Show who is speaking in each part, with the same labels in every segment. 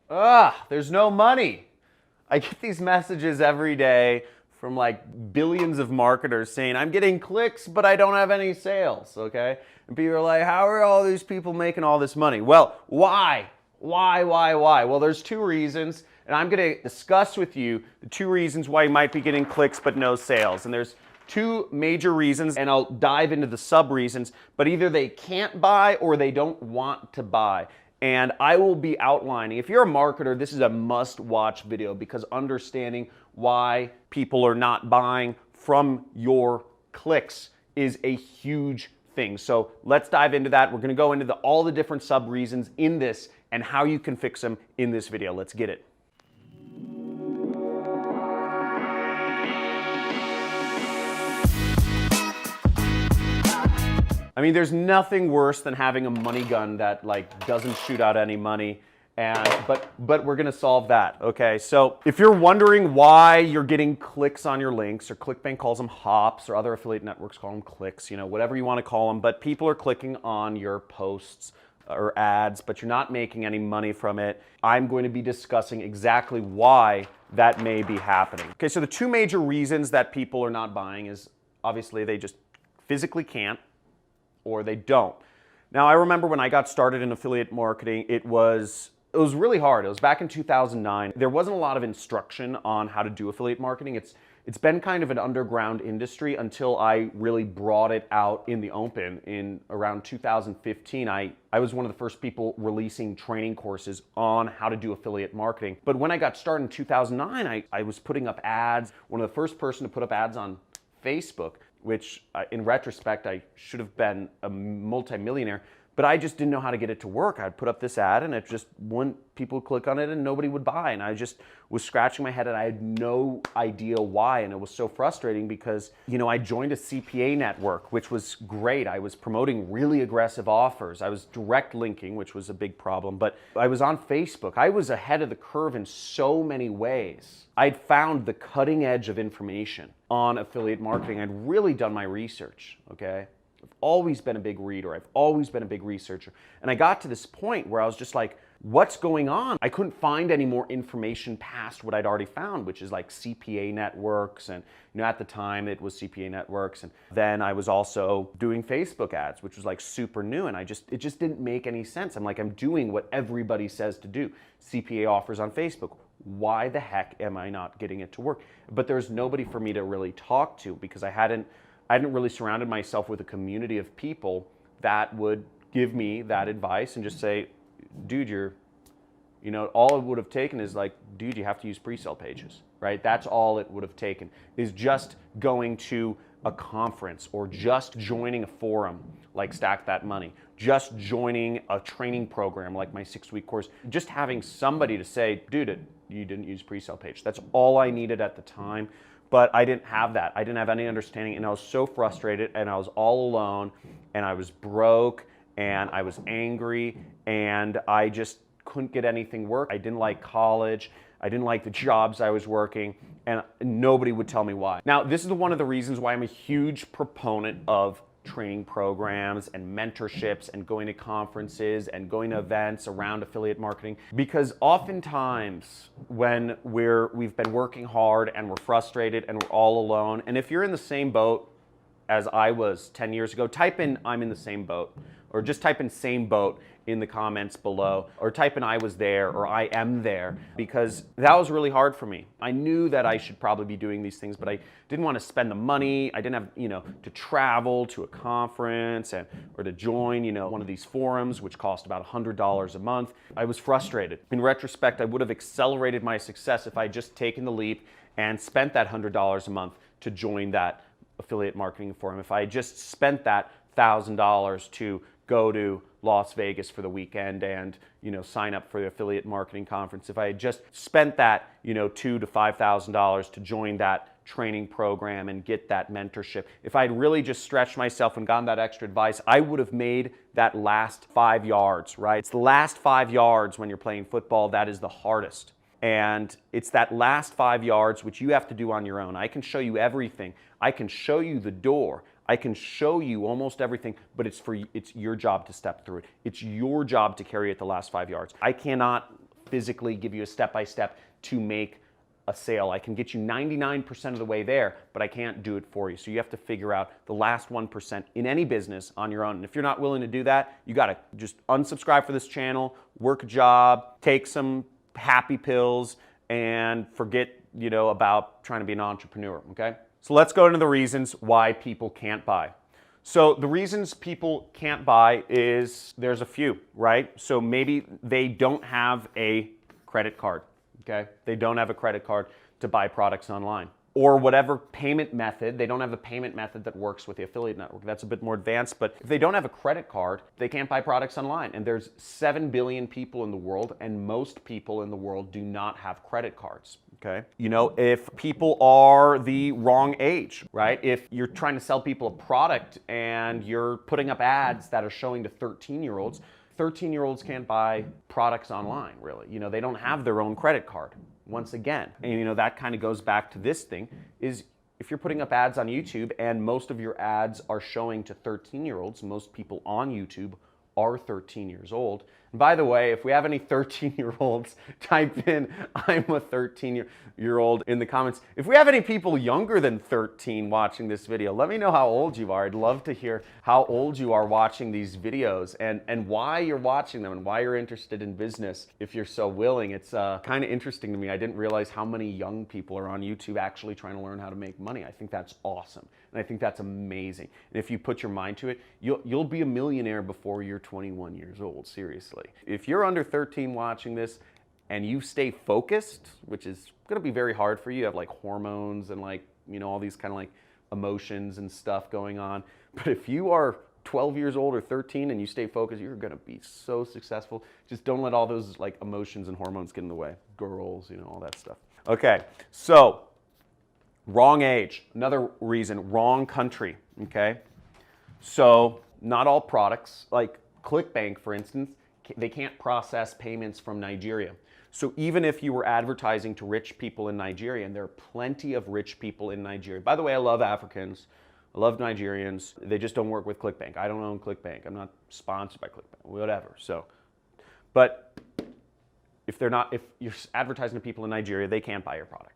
Speaker 1: there's no money. I get these messages every day from like billions of marketers saying, I'm getting clicks, but I don't have any sales, okay? And people are like, how are all these people making all this money? Well, why? Why? Well, there's two reasons, and I'm gonna discuss with you the two reasons why you might be getting clicks but no sales. And there's two major reasons, and I'll dive into the sub reasons, but either they can't buy or they don't want to buy. And I will be outlining, if you're a marketer, this is a must-watch video because understanding why people are not buying from your clicks is a huge thing. So let's dive into that. We're gonna go into all the different sub reasons in this and how you can fix them in this video. Let's get it. I mean, there's nothing worse than having a money gun that like doesn't shoot out any money, but we're gonna solve that, okay? So if you're wondering why you're getting clicks on your links, or ClickBank calls them hops, or other affiliate networks call them clicks, you know, whatever you wanna call them, but people are clicking on your posts or ads, but you're not making any money from it, I'm going to be discussing exactly why that may be happening. Okay, so the two major reasons that people are not buying is obviously they just physically can't, or they don't. Now, I remember when I got started in affiliate marketing, it was really hard. It was back in 2009. There wasn't a lot of instruction on how to do affiliate marketing. It's been kind of an underground industry until I really brought it out in the open in around 2015. I was one of the first people releasing training courses on how to do affiliate marketing. But when I got started in 2009, I was putting up ads, one of the first person to put up ads on Facebook, which in retrospect, I should have been a multimillionaire, but I just didn't know how to get it to work. I'd put up this ad and it just wouldn't, people would click on it and nobody would buy. And I just was scratching my head and I had no idea why. And it was so frustrating because, you know, I joined a CPA network, which was great. I was promoting really aggressive offers. I was direct linking, which was a big problem, but I was on Facebook. I was ahead of the curve in so many ways. I'd found the cutting edge of information on affiliate marketing. I'd really done my research, okay? I've always been a big reader. I've always been a big researcher. And I got to this point where I was just like, what's going on? I couldn't find any more information past what I'd already found, which is like CPA networks. And you know, at the time it was CPA networks. And then I was also doing Facebook ads, which was like super new. And it just didn't make any sense. I'm like, I'm doing what everybody says to do. CPA offers on Facebook. Why the heck am I not getting it to work? But there's nobody for me to really talk to because I hadn't really surrounded myself with a community of people that would give me that advice and just say, dude, you know, all it would have taken is like, dude, you have to use pre-sale pages, right? That's all it would have taken, is just going to a conference or just joining a forum like Stack That Money, just joining a training program like my 6-week course, just having somebody to say, dude, you didn't use pre-sale page. That's all I needed at the time. But I didn't have that. I didn't have any understanding, and I was so frustrated, and I was all alone, and I was broke, and I was angry, and I just couldn't get anything work. I didn't like college. I didn't like the jobs I was working, and nobody would tell me why. Now, this is one of the reasons why I'm a huge proponent of training programs and mentorships and going to conferences and going to events around affiliate marketing, because oftentimes when we've been working hard and we're frustrated and we're all alone, and if you're in the same boat as I was 10 years ago, type in I'm in the same boat, or just type in same boat in the comments below, or type in I was there or I am there, because that was really hard for me. I knew that I should probably be doing these things, but I didn't want to spend the money. I didn't have, you know, to travel to a conference or to join, you know, one of these forums, which cost about $100 a month. I was frustrated. In retrospect, I would have accelerated my success if I had just taken the leap and spent that $100 a month to join that affiliate marketing forum. If I had just spent that $1,000 to go to Las Vegas for the weekend and, you know, sign up for the affiliate marketing conference, if I had just spent that, you know, $2,000 to $5,000 to join that training program and get that mentorship, if I had really just stretched myself and gotten that extra advice, I would have made that last 5 yards, right? It's the last 5 yards when you're playing football that is the hardest. And it's that last 5 yards which you have to do on your own. I can show you everything. I can show you the door. I can show you almost everything, but it's your job to step through it. It's your job to carry it the last 5 yards. I cannot physically give you a step-by-step to make a sale. I can get you 99% of the way there, but I can't do it for you. So you have to figure out the last 1% in any business on your own. And if you're not willing to do that, you got to just unsubscribe for this channel, work a job, take some happy pills, and forget, about trying to be an entrepreneur, okay? So let's go into the reasons why people can't buy. So the reasons people can't buy is there's a few, right? So maybe they don't have a credit card, okay? They don't have a credit card to buy products online. Or whatever payment method, they don't have a payment method that works with the affiliate network. That's a bit more advanced, but if they don't have a credit card, they can't buy products online. And there's 7 billion people in the world, and most people in the world do not have credit cards, okay? If people are the wrong age, right? If you're trying to sell people a product and you're putting up ads that are showing to 13-year-olds, 13-year-olds can't buy products online, really. They don't have their own credit card. Once again, and that kind of goes back to this thing, is if you're putting up ads on YouTube and most of your ads are showing to 13-year-olds, most people on YouTube are 13 years old. And by the way, if we have any 13-year-olds, type in I'm a 13-year-old in the comments. If we have any people younger than 13 watching this video, let me know how old you are. I'd love to hear how old you are watching these videos and why you're watching them and why you're interested in business if you're so willing. It's kind of interesting to me. I didn't realize how many young people are on YouTube actually trying to learn how to make money. I think that's awesome. And I think that's amazing. And if you put your mind to it, you'll be a millionaire before you're 21 years old, seriously. If you're under 13 watching this and you stay focused, which is gonna be very hard for you, you have like hormones and all these kind of like emotions and stuff going on. But if you are 12 years old or 13 and you stay focused, you're gonna be so successful. Just don't let all those like emotions and hormones get in the way. Girls, all that stuff. Okay, so wrong age, another reason, wrong country, okay? So not all products, like ClickBank, for instance, they can't process payments from Nigeria. So even if you were advertising to rich people in Nigeria, and there are plenty of rich people in Nigeria. By the way, I love Africans, I love Nigerians, they just don't work with ClickBank. I don't own ClickBank, I'm not sponsored by ClickBank, whatever. So, but if you're advertising to people in Nigeria, they can't buy your product.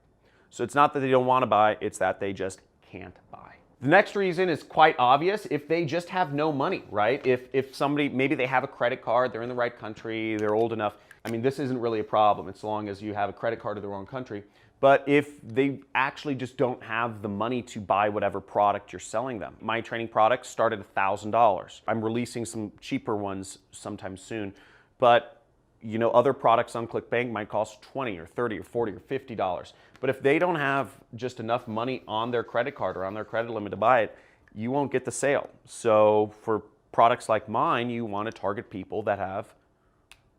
Speaker 1: So it's not that they don't want to buy, it's that they just can't buy. The next reason is quite obvious. If they just have no money, right? If somebody, maybe they have a credit card, they're in the right country, they're old enough. I mean, this isn't really a problem as long as you have a credit card of the wrong country. But if they actually just don't have the money to buy whatever product you're selling them. My training products start at $1,000. I'm releasing some cheaper ones sometime soon. But other products on ClickBank might cost $20 or $30 or $40 or $50. But if they don't have just enough money on their credit card or on their credit limit to buy it, you won't get the sale. So for products like mine, you want to target people that have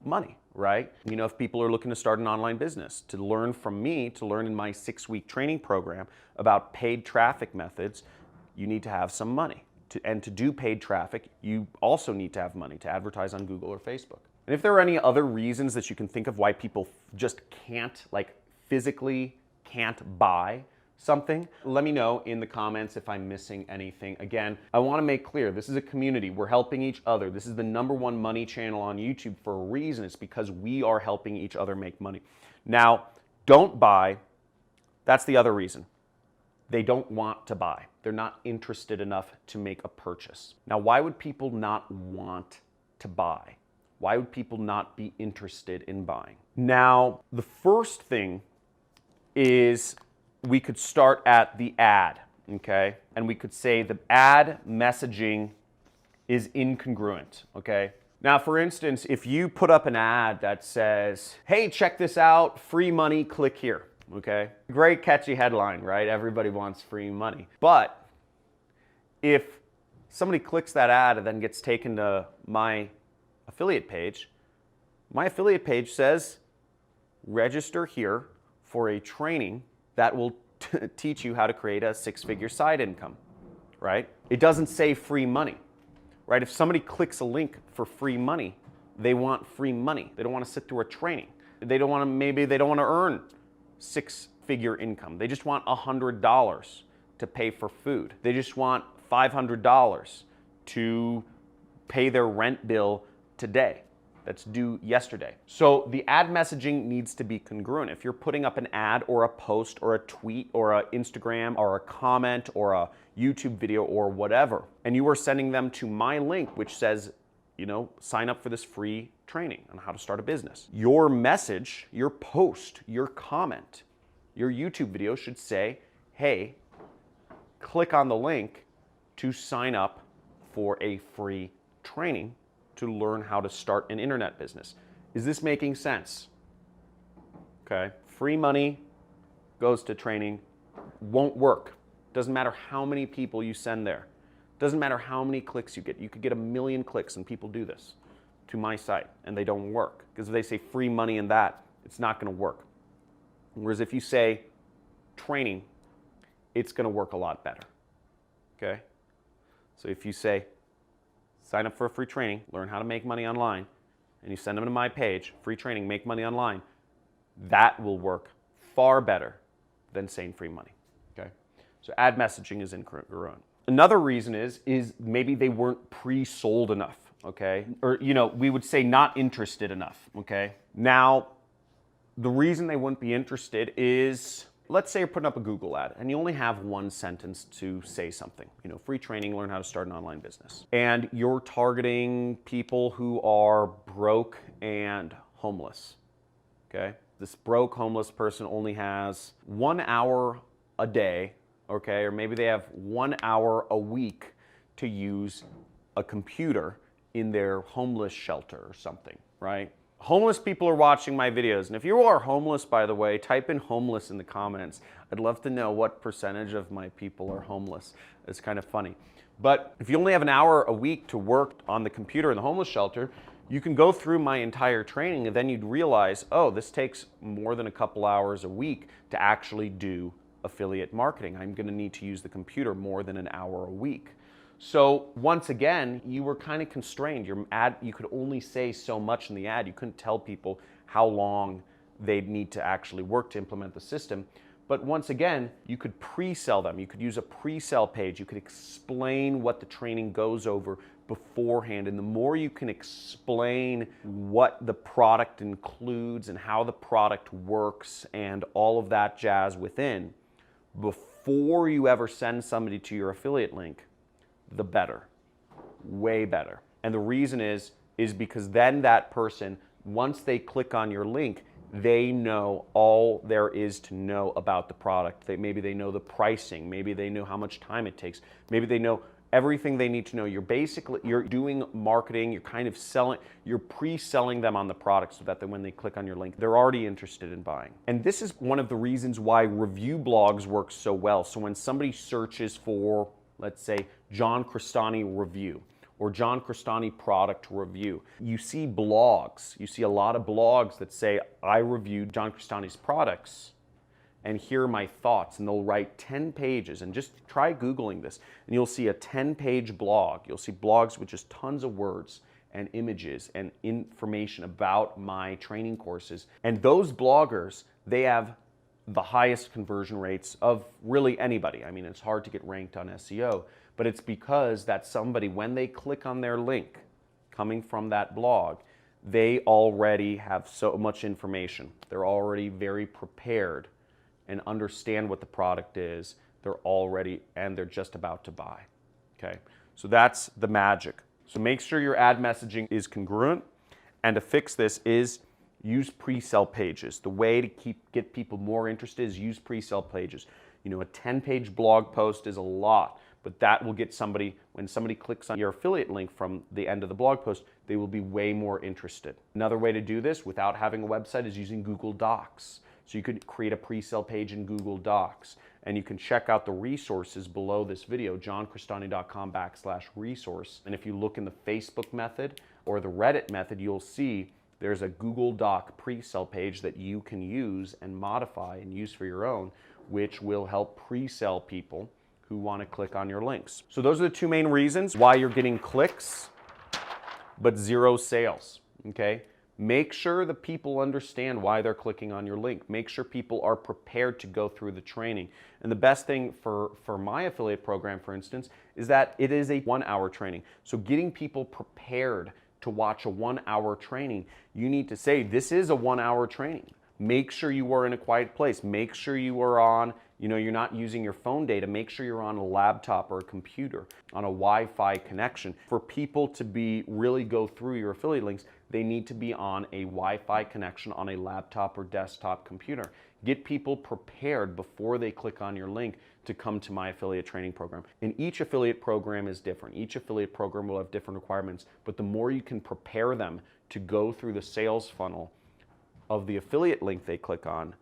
Speaker 1: money, right? If people are looking to start an online business, to learn from me, to learn in my 6-week training program about paid traffic methods, you need to have some money. And to do paid traffic, you also need to have money to advertise on Google or Facebook. And if there are any other reasons that you can think of why people just can't, physically can't buy something, let me know in the comments if I'm missing anything. Again, I want to make clear, this is a community. We're helping each other. This is the #1 money channel on YouTube for a reason. It's because we are helping each other make money. Now, don't buy. That's the other reason. They don't want to buy. They're not interested enough to make a purchase. Now, why would people not want to buy? Why would people not be interested in buying? Now, the first thing is we could start at the ad, okay? And we could say the ad messaging is incongruent, okay? Now, for instance, if you put up an ad that says, hey, check this out, free money, click here, okay? Great catchy headline, right? Everybody wants free money. But if somebody clicks that ad and then gets taken to my affiliate page says, register here for a training that will teach you how to create a 6-figure side income, right? It doesn't say free money, right? If somebody clicks a link for free money, they want free money. They don't want to sit through a training. Maybe they don't want to earn 6-figure income. They just want $100 to pay for food. They just want $500 to pay their rent bill today. that's due yesterday. So the ad messaging needs to be congruent. If you're putting up an ad or a post or a tweet or an Instagram or a comment or a YouTube video or whatever, and you are sending them to my link, which says, you know, sign up for this free training on how to start a business. Your message, your post, your comment, your YouTube video should say, hey, click on the link to sign up for a free training to learn how to start an internet business. Is this making sense? Okay. Free money goes to training, won't work. Doesn't matter how many people you send there. Doesn't matter how many clicks you get. You could get 1 million clicks, and people do this to my site, and they don't work. Because if they say free money in that, it's not going to work. Whereas if you say training, it's going to work a lot better. Okay? So if you say, sign up for a free training, learn how to make money online, and you send them to my page, free training, make money online, that will work far better than saying free money. Okay? So ad messaging is incongruent. Another reason is maybe they weren't pre-sold enough, okay? Or, you know, we would say not interested enough, okay? Now, the reason they wouldn't be interested is, let's say you're putting up a Google ad and you only have one sentence to say something. You know, free training, learn how to start an online business. And you're targeting people who are broke and homeless, okay? This broke, homeless person only has 1 hour a day, okay? Or maybe they have 1 hour a week to use a computer in their homeless shelter or something, right? Homeless people are watching my videos, and if you are homeless, by the way, type in homeless in the comments. I'd love to know what percentage of my people are homeless. It's kind of funny. But if you only have an hour a week to work on the computer in the homeless shelter, you can go through my entire training, and then you'd realize, oh, this takes more than a couple hours a week to actually do affiliate marketing. I'm going to need to use the computer more than an hour a week. So once again, you were kind of constrained. Your ad, you could only say so much in the ad. You couldn't tell people how long they'd need to actually work to implement the system. But once again, you could pre-sell them. You could use a pre-sell page. You could explain what the training goes over beforehand. And the more you can explain what the product includes and how the product works and all of that jazz within, before you ever send somebody to your affiliate link, the better, way better. And the reason is because then that person, once they click on your link, they know all there is to know about the product. Maybe they know the pricing, maybe they know how much time it takes, maybe they know everything they need to know. You're doing marketing, you're kind of selling, you're pre-selling them on the product so that then when they click on your link, they're already interested in buying. And this is one of the reasons why review blogs work so well. So when somebody searches for, let's say, John Crestani review or John Crestani product review, you see blogs. You see a lot of blogs that say, I reviewed John Crestani's products and here are my thoughts. And they'll write 10 pages. And just try Googling this. And you'll see a 10-page blog. You'll see blogs with just tons of words and images and information about my training courses. And those bloggers, they have the highest conversion rates of really anybody. I mean, it's hard to get ranked on SEO, but it's because that somebody, when they click on their link coming from that blog, they already have so much information. They're already very prepared and understand what the product is. They're just about to buy. Okay, so that's the magic. So make sure your ad messaging is congruent, and to fix this is use pre-sell pages. The way to get people more interested is use pre-sell pages. You know, a 10-page blog post is a lot, but that will get somebody, when somebody clicks on your affiliate link from the end of the blog post, they will be way more interested. Another way to do this without having a website is using Google Docs. So you could create a pre-sell page in Google Docs, and you can check out the resources below this video, johncrestani.com/resource. And if you look in the Facebook method or the Reddit method, you'll see there's a Google Doc pre-sell page that you can use and modify and use for your own, which will help pre-sell people who want to click on your links. So those are the two main reasons why you're getting clicks but zero sales, okay? Make sure the people understand why they're clicking on your link. Make sure people are prepared to go through the training. And the best thing for my affiliate program, for instance, is that it is a 1-hour training. So getting people prepared to watch a 1-hour training, you need to say, this is a 1-hour training. Make sure you are in a quiet place. Make sure you are on, you're not using your phone data. Make sure you're on a laptop or a computer, on a Wi-Fi connection. For people to really go through your affiliate links, they need to be on a Wi-Fi connection on a laptop or desktop computer. Get people prepared before they click on your link to come to my affiliate training program. And each affiliate program is different. Each affiliate program will have different requirements, but the more you can prepare them to go through the sales funnel of the affiliate link they click on,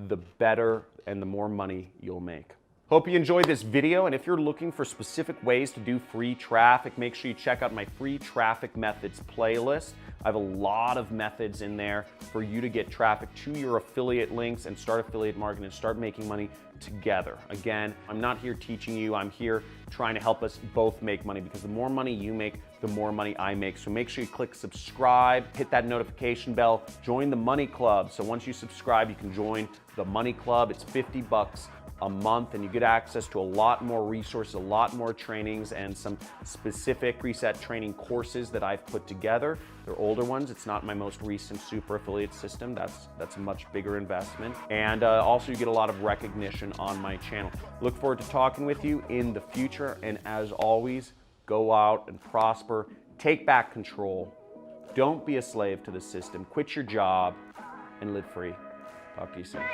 Speaker 1: the better and the more money you'll make. Hope you enjoyed this video, and if you're looking for specific ways to do free traffic, make sure you check out my free traffic methods playlist. I have a lot of methods in there for you to get traffic to your affiliate links and start affiliate marketing and start making money together. Again, I'm not here teaching you, I'm here trying to help us both make money, because the more money you make, the more money I make. So make sure you click subscribe, hit that notification bell, join the Money Club. So once you subscribe, you can join the Money Club. It's $50 a month, and you get access to a lot more resources, a lot more trainings, and some specific preset training courses that I've put together. They're older ones. It's not my most recent super affiliate system. That's a much bigger investment. And also you get a lot of recognition on my channel. Look forward to talking with you in the future. And as always, go out and prosper. Take back control. Don't be a slave to the system. Quit your job and live free. Talk to you soon.